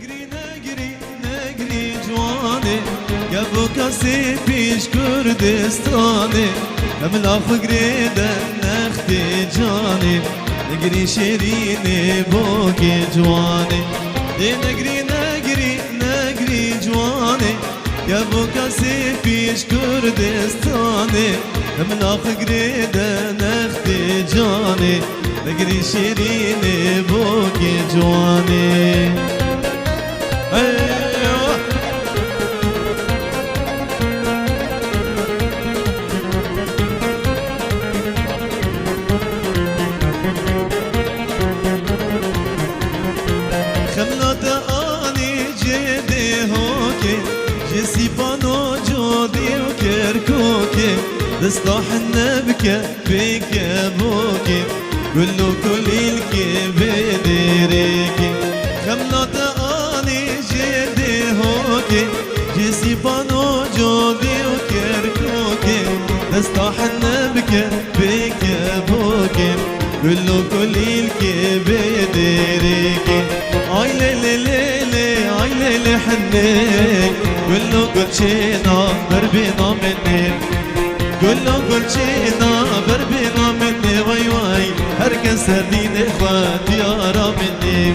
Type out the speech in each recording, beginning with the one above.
نگری جوانه گبو کسی پیش کردستانه املا فقریده نختی جانه نگری شیرینه بوگی جوانه نگری جوانه گبو کسی پیش کردستانه املا فقریده نختی جانه نگری شیرینه بوگی جوانه دستاح النبكة بك ابوكي كله كل بديريكي خملات اني جدي هوكي جسي بانو جودي وكركوكي دستاح النبكة بك ابوكي كله كل بديريكي اي ليلي ليلي اي ليلي حنيك كله كل شي ناظر بينا مني كله كل شي نابر بينا مني واي واي هركز سردين اخوات يارا مني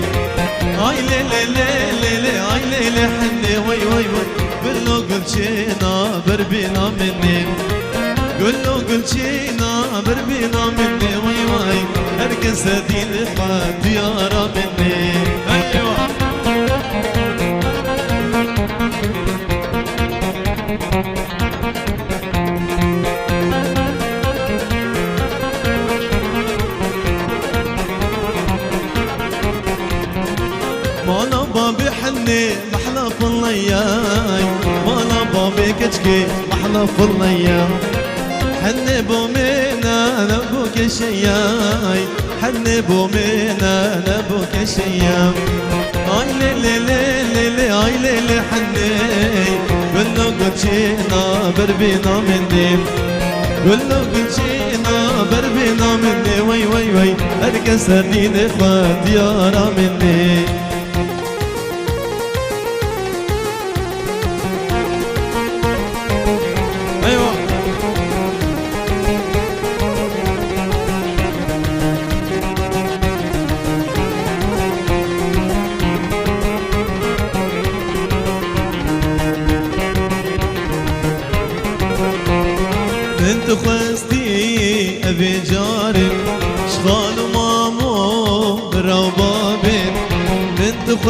اي ليلي ليلي لي اي ليلي حني واي واي واي كله كل شي نابر بينا مني كله كل شي نابر بينا مني واي واي هركز سردين اخوات يارا مني ايوه مالا بابي حني محلى في اللياي مالا بابي كتكي محلى في اللياي حني بومينا نبوك شياي حني بومينا نبوك شياي اي ليلي ليلي لي اي ليلي حني كله قد شينا بربينا مني كله قد شينا بربينا مني وي وي وي اركز سردين اخوات يارا مني